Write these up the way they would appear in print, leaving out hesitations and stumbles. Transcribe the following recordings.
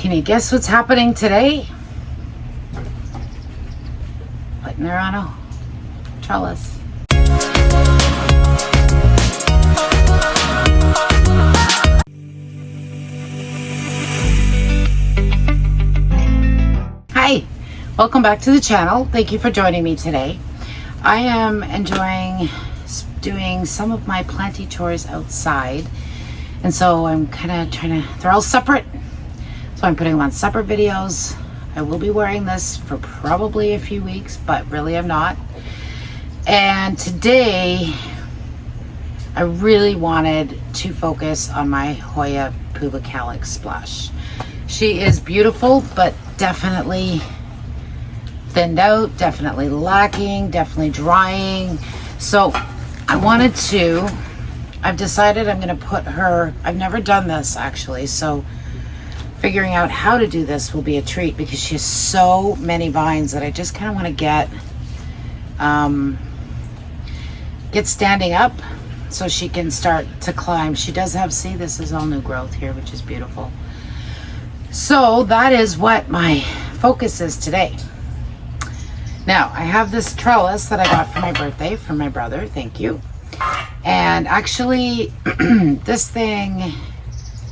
Can you guess what's happening today? Putting her on a trellis. Hi, welcome back to the channel. Thank you for joining me today. I am enjoying doing some of my planty chores outside, and so I'm kind of trying to, they're all separate, so I'm putting them on separate videos. I will be wearing this for probably a few weeks, but really I'm not. And today I really wanted to focus on my Hoya Pubicalyx Splash. She is beautiful, but definitely thinned out, definitely lacking, definitely drying. So I've decided I'm going to put her, I've never done this actually, so figuring out how to do this will be a treat because she has so many vines that I just kind of want to get standing up so she can start to climb. She does have, see, this is all new growth here, which is beautiful. So that is what my focus is today. Now, I have this trellis that I got for my birthday from my brother. Thank you. And actually,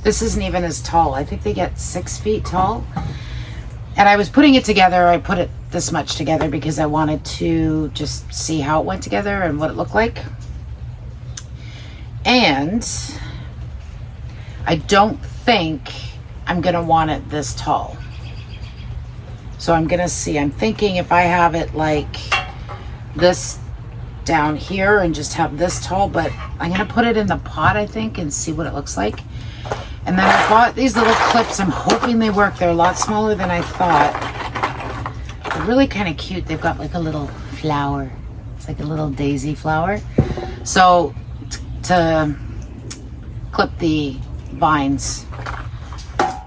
this isn't even as tall. I think they get 6 feet tall. And I was putting it together. I put it this much together because I wanted to just see how it went together and what it looked like. And I don't think I'm gonna want it this tall. So I'm gonna see, I'm thinking if I have it like this down here and just have this tall, but I'm gonna put it in the pot, I think, and see what it looks like. And then I bought these little clips. I'm hoping they work. They're a lot smaller than I thought. They're really kind of cute. They've got like a little flower. It's like a little daisy flower. So to clip the vines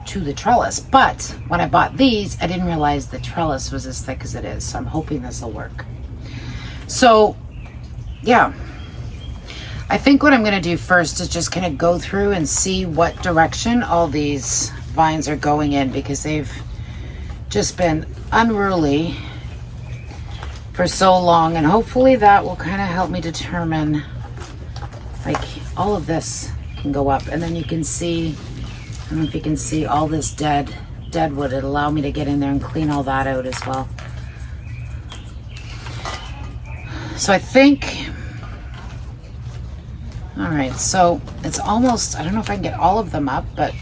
to the trellis. But when I bought these, I didn't realize the trellis was as thick as it is. So I'm hoping this will work. So yeah, I think what I'm going to do first is just kind of go through and see what direction all these vines are going in, because they've just been unruly for so long, and hopefully that will kind of help me determine, like, all of this can go up, and then you can see, I don't know if you can see all this dead wood. It'll allow me to get in there and clean all that out as well. So I think, all right, so it's almost, I don't know if I can get all of them up, but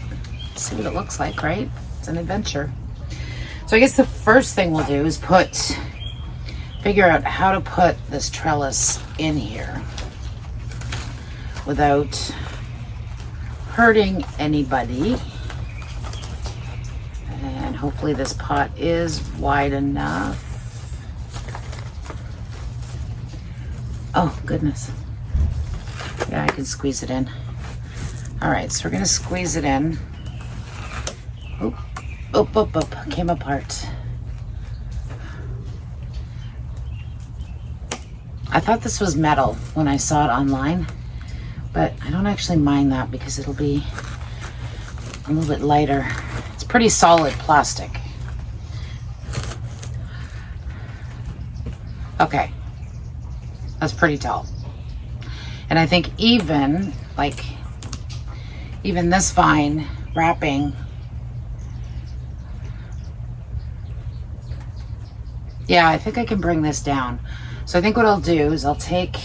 see what it looks like, right? It's an adventure. So I guess the first thing we'll do is figure out how to put this trellis in here without hurting anybody. And hopefully this pot is wide enough. Oh, goodness. Yeah, I can squeeze it in. All right, so we're gonna squeeze it in. Oop, oop, oop, oop, came apart. I thought this was metal when I saw it online, but I don't actually mind that because it'll be a little bit lighter. It's pretty solid plastic. Okay, that's pretty tall. And I think even this vine wrapping, yeah, I think I can bring this down. So I think what I'll do is I'll take,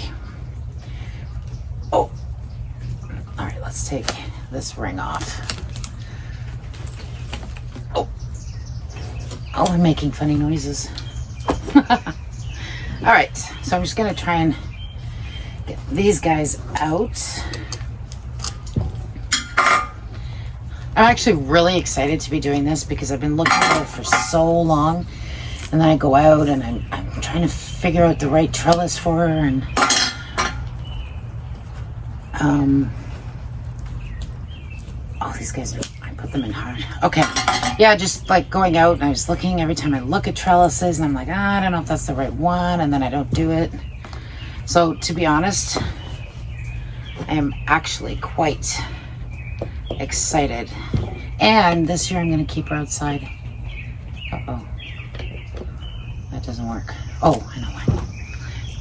oh, all right, let's take this ring off. Oh, I'm making funny noises. All right, so I'm just gonna try and get these guys out. I'm actually really excited to be doing this because I've been looking at it for so long, and then I go out and I'm trying to figure out the right trellis for her, and oh, these guys are, I put them in hard. Okay, yeah, just like going out and I was looking every time I look at trellises and I'm like, I don't know if that's the right one, and then I don't do it. So to be honest, I am actually quite excited And this year I'm going to keep her outside. Uh-oh. That doesn't work. Oh, I know why.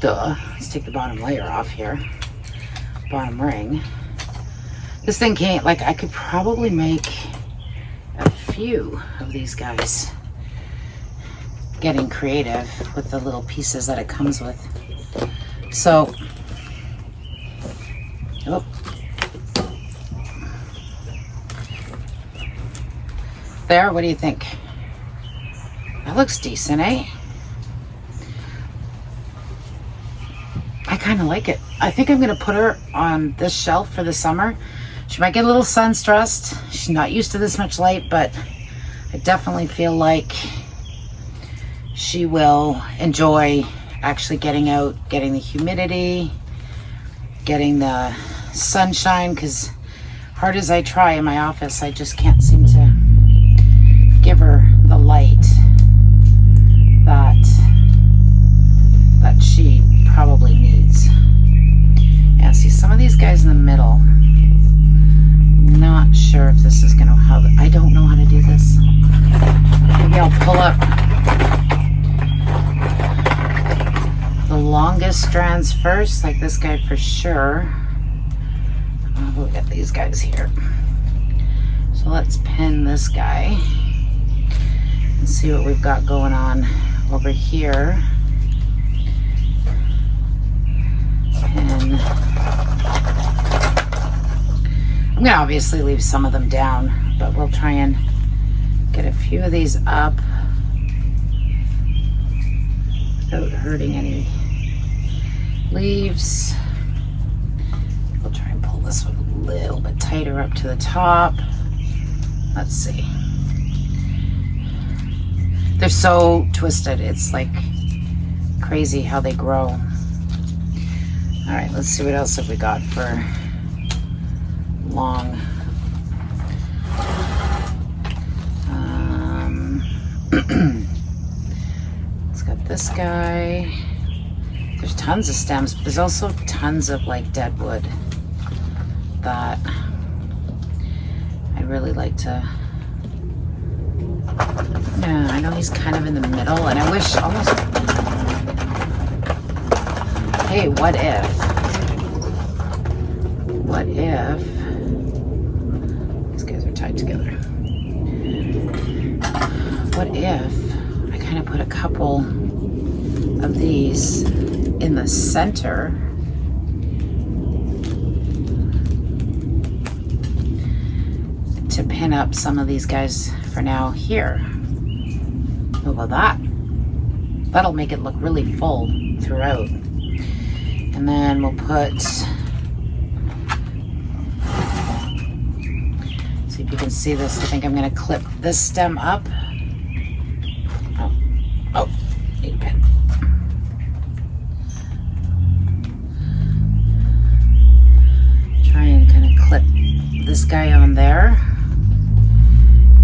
Duh. Let's take the bottom layer off here. Bottom ring. This thing can't, like, I could probably make a few of these guys. Getting creative with the little pieces that it comes with. So, oh. There, what do you think? That looks decent, eh? I kind of like it. I think I'm going to put her on this shelf for the summer. She might get a little sun stressed. She's not used to this much light, but I definitely feel like she will enjoy actually getting out, getting the humidity, getting the sunshine, because hard as I try in my office, I just can't seem to give her the light that she probably needs. Yeah, see some of these guys in the middle, not sure if this is gonna help. I don't know how to do this. Maybe I'll pull up the longest strands first, like this guy for sure. We'll get these guys here. So let's pin this guy and see what we've got going on over here. Pin. I'm gonna obviously leave some of them down, but we'll try and get a few of these up without hurting any leaves. We'll try and pull this one a little bit tighter up to the top. Let's see. They're so twisted. It's like crazy how they grow. All right, let's see what else have we got for long. Let's got this guy. There's tons of stems, but there's also tons of like dead wood that I'd really like to. Yeah, I know he's kind of in the middle, and I wish almost. Hey, what if? What if these guys are tied together? What if I kind of put a couple of these in the center to pin up some of these guys for now here? How about that? That'll make it look really full throughout. And then we'll put, see if you can see this. I think I'm going to clip this stem up. Oh, need a pin. Try and kind of clip this guy on there.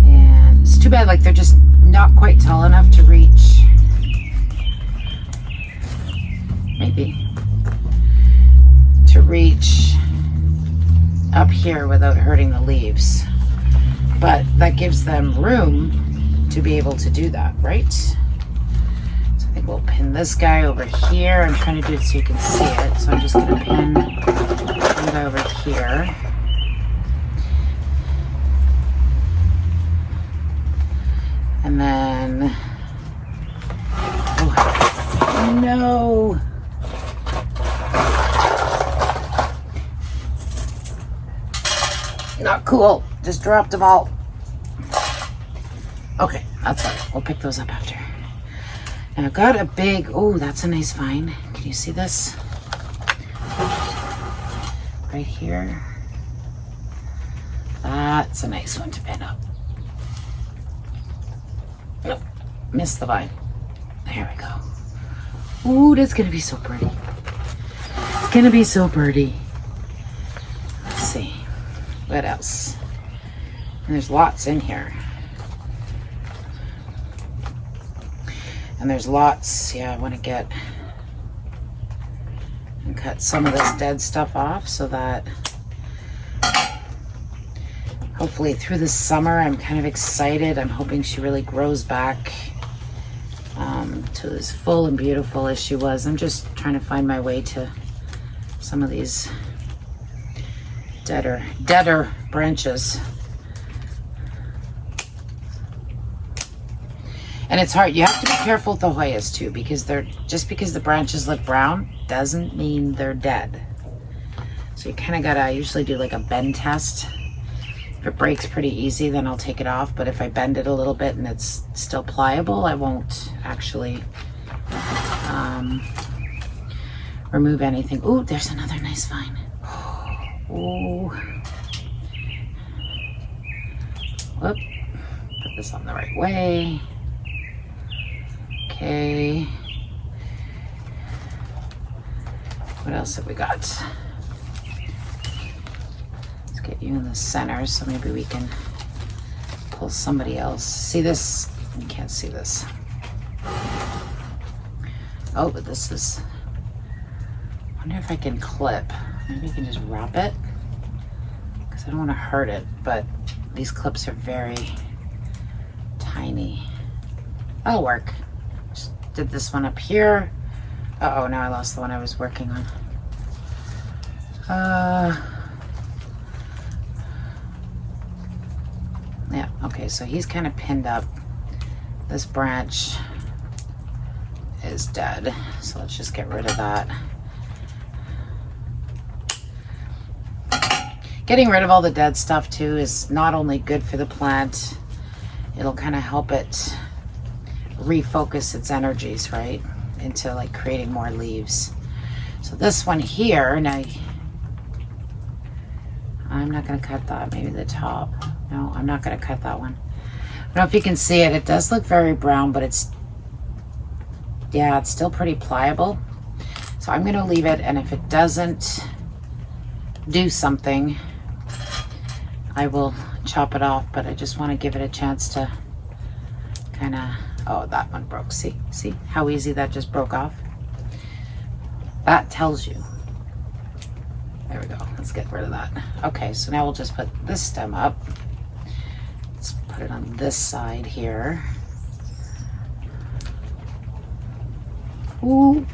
And it's too bad, like they're just not quite tall enough to reach. Maybe. To reach up here without hurting the leaves. But that gives them room to be able to do that, right? So I think we'll pin this guy over here. I'm trying to do it so you can see it. So I'm just going to pin one guy over here. And then, oh no. Not cool. Just dropped them all. Okay, that's fine. We'll pick those up after. Now I've got a big, oh, that's a nice vine. Can you see this? Right here. That's a nice one to pin up. Nope, missed the vine. There we go. Ooh, that's gonna be so pretty. It's gonna be so pretty. Let's see. What else? And there's lots in here. And there's lots, yeah, I want to get and cut some of this dead stuff off so that hopefully through the summer. I'm kind of excited. I'm hoping she really grows back to as full and beautiful as she was. I'm just trying to find my way to some of these deader branches. And it's hard. You have to be careful with the Hoyas too, because just because the branches look brown doesn't mean they're dead. So you kind of gotta, I usually do like a bend test. If it breaks pretty easy, then I'll take it off. But if I bend it a little bit and it's still pliable, I won't actually remove anything. Ooh, there's another nice vine. Ooh. Whoop. Put this on the right way. Okay. What else have we got? Let's get you in the center so maybe we can pull somebody else. See this? You can't see this. Oh, but this is, I wonder if I can clip. Maybe I can just wrap it, because I don't want to hurt it, but these clips are very tiny. That'll work. Just did this one up here. Uh-oh, now I lost the one I was working on. Yeah, okay, so he's kind of pinned up. This branch is dead, so let's just get rid of that. Getting rid of all the dead stuff too is not only good for the plant, it'll kind of help it refocus its energies, right, into like creating more leaves. So this one here, now I'm not going to cut that. Maybe the top. No, I'm not going to cut that one. I don't know if you can see it. It does look very brown, but it's, yeah, it's still pretty pliable. So I'm going to leave it, and if it doesn't do something, I will chop it off, but I just want to give it a chance to kind of, oh, that one broke. See how easy that just broke off? That tells you. There we go. Let's get rid of that. Okay, so now we'll just put this stem up. Let's put it on this side here. Ooh,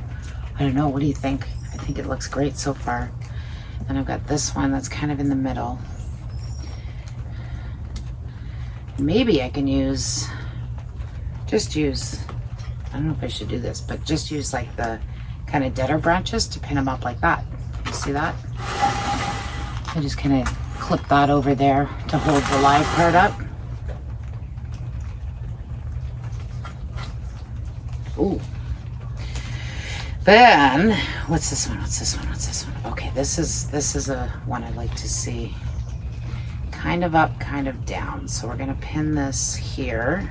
I don't know. What do you think? I think it looks great so far. Then I've got this one that's kind of in the middle. Maybe I can use, I don't know if I should do this, but just use like the kind of deader branches to pin them up like that. You see that? I just kind of clip that over there to hold the live part up. Ooh. Then, what's this one? Okay, this is a one I'd like to see. Kind of up, kind of down. So we're gonna pin this here.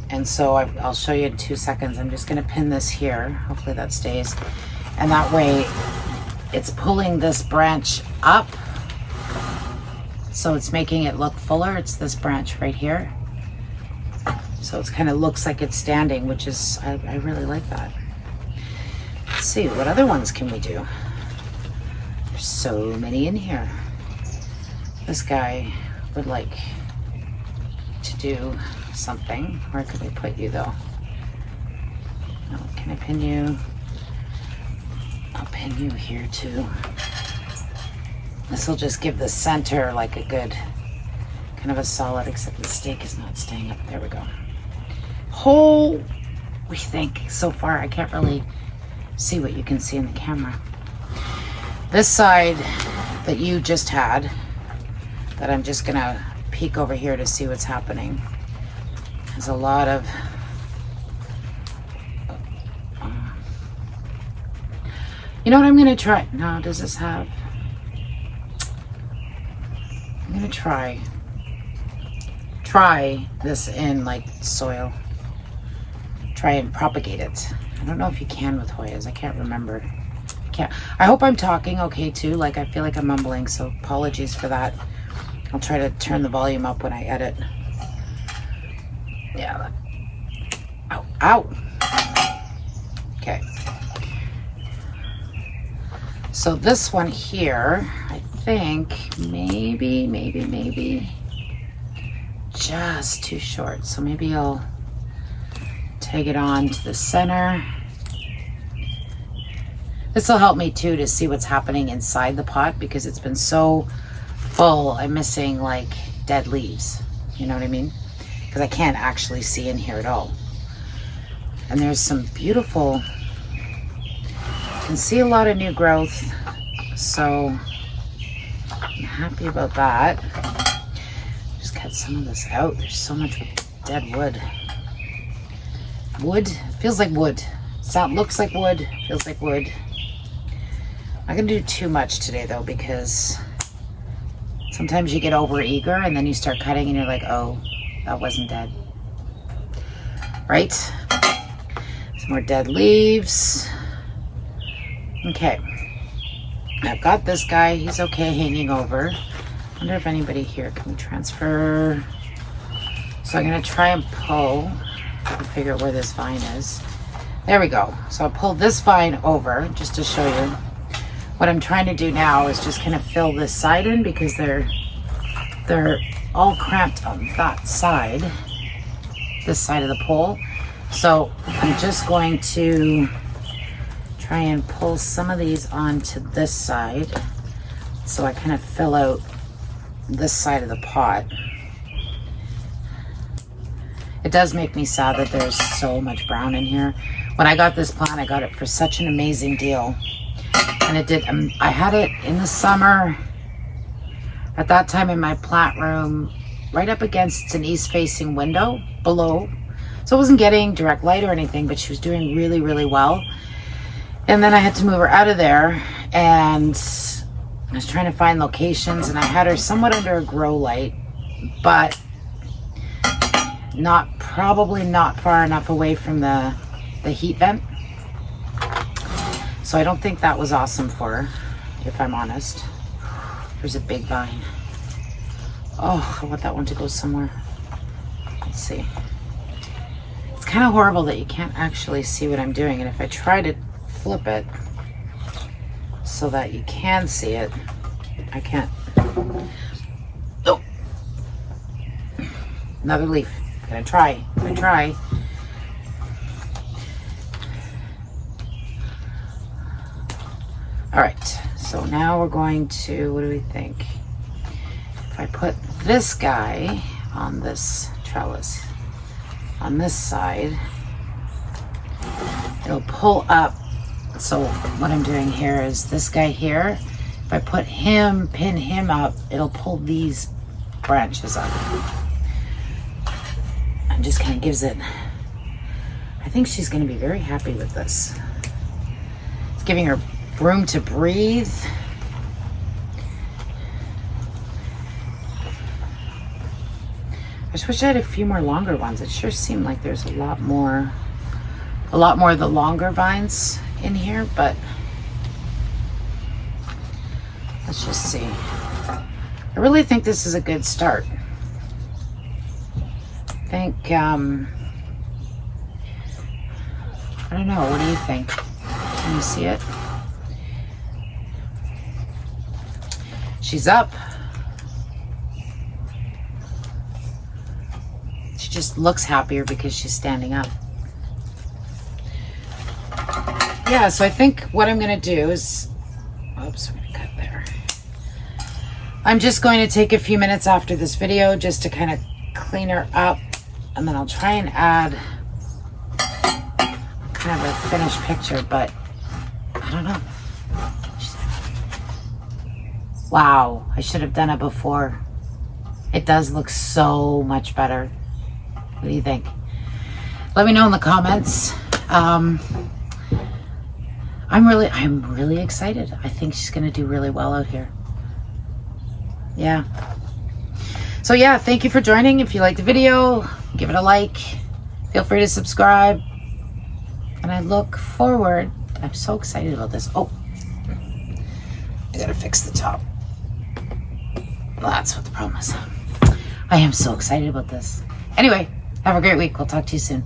And so I'll show you in 2 seconds. I'm just gonna pin this here. Hopefully that stays. And that way it's pulling this branch up. So it's making it look fuller. It's this branch right here. So it kind of looks like it's standing, which is, I really like that. Let's see, what other ones can we do? There's so many in here. This guy would like to do something. Where could we put you though? Oh, can I pin you? I'll pin you here too. This will just give the center like a good, kind of a solid, except the stake is not staying up. There we go. Whole, we think so far. I can't really see what you can see in the camera. This side that you just had, that I'm just gonna peek over here to see what's happening, has a lot of you know what I'm gonna try? No, does this have? I'm gonna try this in like soil. Try and propagate it. I don't know if you can with Hoyas. I can't remember. I hope I'm talking okay too. Like I feel like I'm mumbling, so apologies for that. I'll try to turn the volume up when I edit. Yeah. Ow, ow. Okay. So this one here, I think maybe just too short. So maybe I'll take it on to the center. This will help me too to see what's happening inside the pot, because it's been so full. I'm missing like dead leaves. You know what I mean? Because I can't actually see in here at all. And there's some beautiful, you can see a lot of new growth. So I'm happy about that. Just cut some of this out. There's so much dead wood. Wood feels like wood. Sound looks like wood, feels like wood. I'm not gonna do too much today though, because sometimes you get over eager and then you start cutting and you're like, oh, that wasn't dead. Right? Some more dead leaves. Okay. I've got this guy, he's okay hanging over. I wonder if anybody here can transfer. So I'm gonna try and pull, if I can figure out where this vine is. There we go. So I'll pull this vine over just to show you. What I'm trying to do now is just kind of fill this side in, because they're all cramped on that side, this side of the pole. So I'm just going to try and pull some of these onto this side, so I kind of fill out this side of the pot. It does make me sad that there's so much brown in here. When I got this plant, I got it for such an amazing deal. And it did, I had it in the summer, at that time in my plant room, right up against an east-facing window below. So I wasn't getting direct light or anything, but she was doing really, really well. And then I had to move her out of there, and I was trying to find locations, and I had her somewhat under a grow light, but probably not far enough away from the heat vent. So I don't think that was awesome for her, if I'm honest. There's a big vine. Oh, I want that one to go somewhere. Let's see. It's kind of horrible that you can't actually see what I'm doing. And if I try to flip it so that you can see it, I can't. Oh, another leaf. Gonna try. All right, so now we're going to, what do we think? If I put this guy on this trellis, on this side, it'll pull up. So what I'm doing here is this guy here, if I put him, pin him up, it'll pull these branches up. And just kind of gives it, I think she's gonna be very happy with this. It's giving her room to breathe. I just wish I had a few more longer ones. It sure seemed like there's a lot more of the longer vines in here, but let's just see. I really think this is a good start. I think, I don't know, what do you think? Can you see it? She's up. She just looks happier because she's standing up. Yeah, so I think what I'm gonna do is, oops, I'm gonna cut there. I'm just going to take a few minutes after this video just to kind of clean her up, and then I'll try and add kind of a finished picture, but I don't know. Wow, I should have done it before. It does look so much better. What do you think? Let me know in the comments. I'm really excited. I think she's gonna do really well out here. Yeah. So yeah, thank you for joining. If you liked the video, give it a like. Feel free to subscribe. And I look forward, I'm so excited about this. Oh, I gotta fix the top. Well, that's what the problem is. I am so excited about this. Anyway, have a great week. We'll talk to you soon.